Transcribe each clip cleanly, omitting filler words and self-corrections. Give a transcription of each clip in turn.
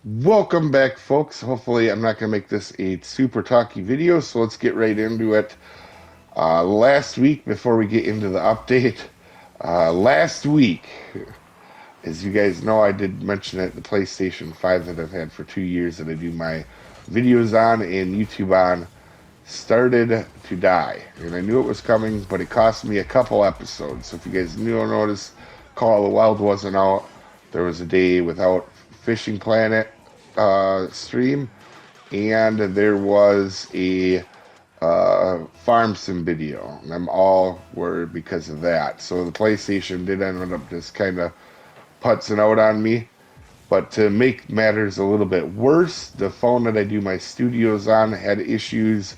Welcome back, folks. Hopefully, I'm not going to make this a super talky video, so let's get right into it. Last week, before we get into the update, last week, as you guys know, I did mention it, the PlayStation 5 that I've had for 2 years that I do my videos on and YouTube on started to die. And I knew it was coming, but it cost me a couple episodes. So if you guys notice, Call of the Wild wasn't out. There was a day without Fishing Planet stream, and there was a farm sim video, and I'm all worried because of that. So the PlayStation did end up just kind of putzing out on me. But to make matters a little bit worse, the phone that I do my studios on had issues,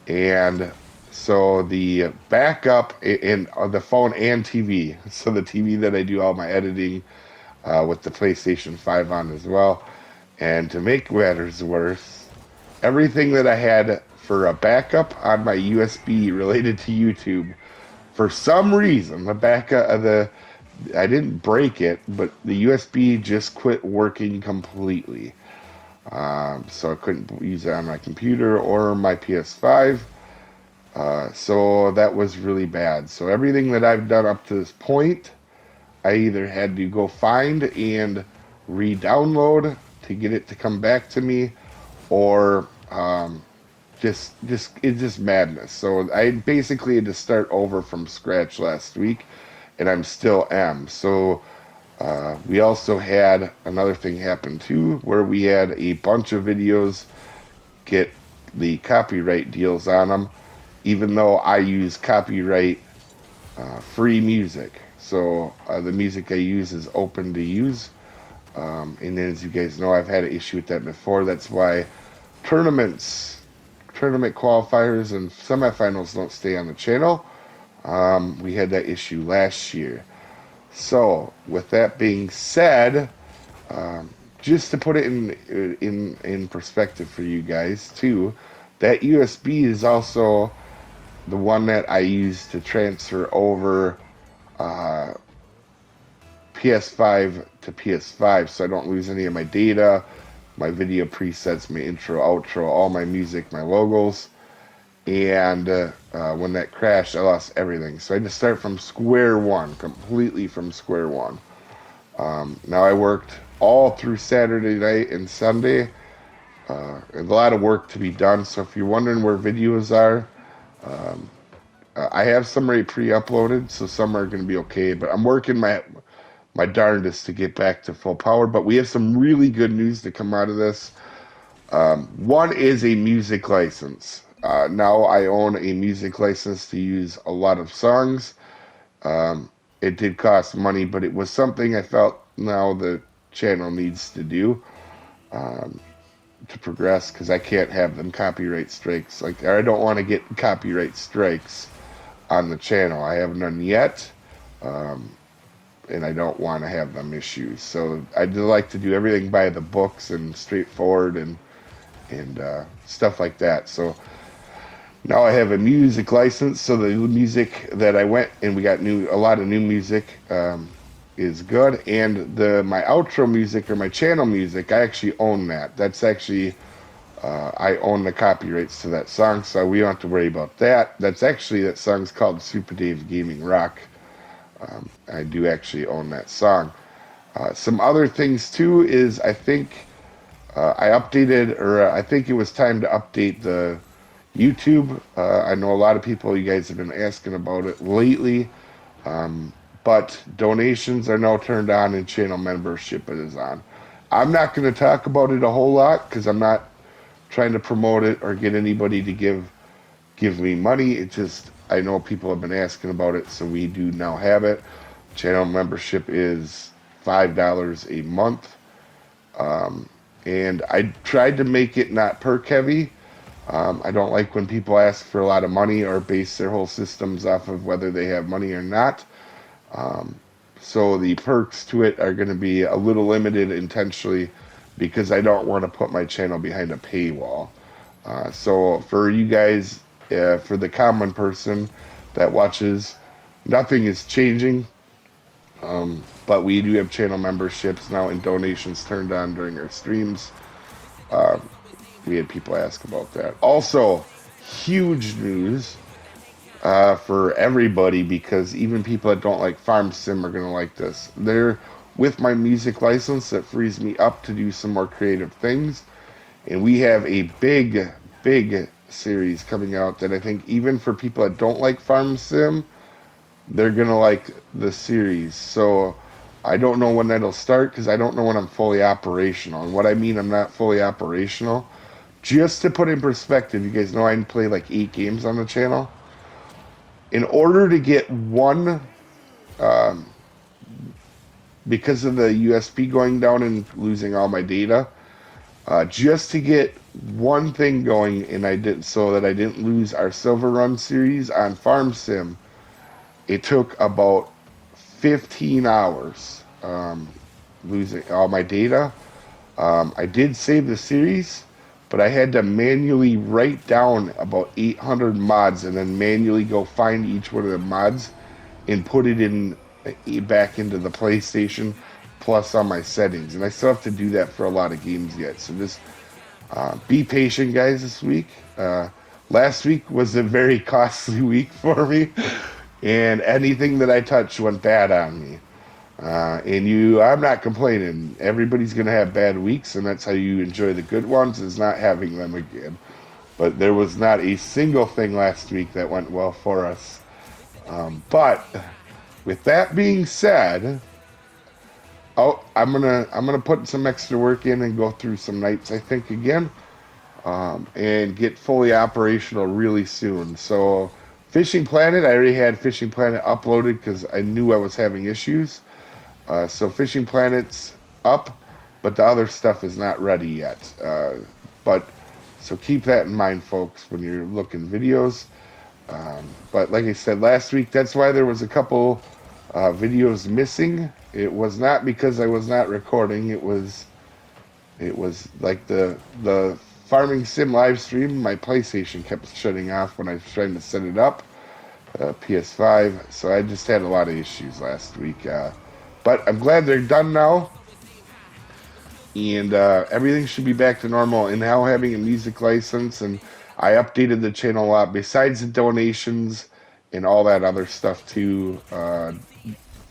and so the backup in the phone and TV, so the TV that I do all my editing with the PlayStation 5 on as well. And to make matters worse, everything that I had for a backup on my USB related to YouTube, for some reason, the backup of I didn't break it, but the USB just quit working completely. So I couldn't use it on my computer or my PS5. So that was really bad. So everything that I've done up to this point, I either had to go find and re-download to get it to come back to me, or it's just madness. So I basically had to start over from scratch last week, and I'm still am. So we also had another thing happen too, where we had a bunch of videos get the copyright deals on them, even though I use copyright free music. So the music I use is open to use. And as you guys know, I've had an issue with that before. That's why tournament qualifiers and semifinals don't stay on the channel. We had that issue last year. So with that being said, just to put it in perspective for you guys too, that USB is also the one that I use to transfer over PS5 to PS5, so I don't lose any of my data, my video presets, my intro, outro, all my music, my logos. And when that crashed, I lost everything. So I had to start from square one, completely from square one. Now I worked all through Saturday night and Sunday. A lot of work to be done. So if you're wondering where videos are, I have some already pre-uploaded, so some are going to be okay. But I'm working my darndest to get back to full power. But we have some really good news to come out of this. One is a music license. Now I own a music license to use a lot of songs. It did cost money, but it was something I felt now the channel needs to do to progress, because I can't have them copyright strikes. Like, I don't want to get copyright strikes on the channel. I haven't done yet. And I don't want to have them issues. So I do like to do everything by the books and straightforward and stuff like that. So now I have a music license. So the music that I went and we got a lot of new music is good. And my outro music or my channel music, I actually own that. That's actually I own the copyrights to that song, so we don't have to worry about that. That song's called Soopa-Dave Gaming Rock. I do actually own that song. Some other things too is I think I updated, or I think it was time to update the YouTube. I know a lot of people, you guys have been asking about it lately, but donations are now turned on and channel membership is on. I'm not going to talk about it a whole lot because I'm not trying to promote it or get anybody to give me money. It just, I know people have been asking about it, so we do now have it. Channel membership is $5 a month. And I tried to make it not perk heavy. I don't like when people ask for a lot of money or base their whole systems off of whether they have money or not. So the perks to it are going to be a little limited intentionally, because I don't want to put my channel behind a paywall. So for you guys, for the common person that watches, nothing is changing. but we do have channel memberships now and donations turned on during our streams. Uh, we had people ask about that. Also, huge news for everybody, because even people that don't like farm sim are going to like this. With my music license, that frees me up to do some more creative things. And we have a big series coming out that I think even for people that don't like farm sim, they're going to like the series. So I don't know when that'll start, because I don't know when I'm fully operational. And what I mean I'm not fully operational, just to put in perspective, you guys know I play like 8 games on the channel. In order to get one, um, because of the USB going down and losing all my data, just to get one thing going, and I did so that I didn't lose our Silver Run series on Farm Sim, it took about 15 hours losing all my data. I did save the series, but I had to manually write down about 800 mods and then manually go find each one of the mods and put it in back into the PlayStation Plus on my settings. And I still have to do that for a lot of games yet. So just be patient, guys, this week. Last week was a very costly week for me, and anything that I touched went bad on me. I'm not complaining. Everybody's going to have bad weeks, and that's how you enjoy the good ones, is not having them again. But there was not a single thing last week that went well for us. But with that being said, I'm gonna put some extra work in and go through some nights, I think, again, and get fully operational really soon. So Fishing Planet, I already had Fishing Planet uploaded because I knew I was having issues. So Fishing Planet's up, but the other stuff is not ready yet. So keep that in mind, folks, when you're looking videos. But like I said last week, that's why there was a couple videos missing. It was not because I was not recording. It was like the farming sim live stream. My PlayStation kept shutting off when I was trying to set it up, PS5. So I just had a lot of issues last week. But I'm glad they're done now, and everything should be back to normal. And now having a music license, and I updated the channel a lot. Besides the donations and all that other stuff too,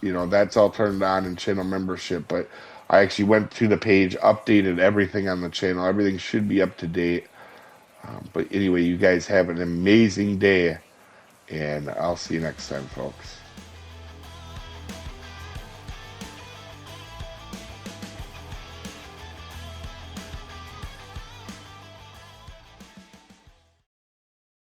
that's all turned on in channel membership. But I actually went to the page, updated everything on the channel. Everything should be up to date. But anyway, you guys have an amazing day, and I'll see you next time, folks.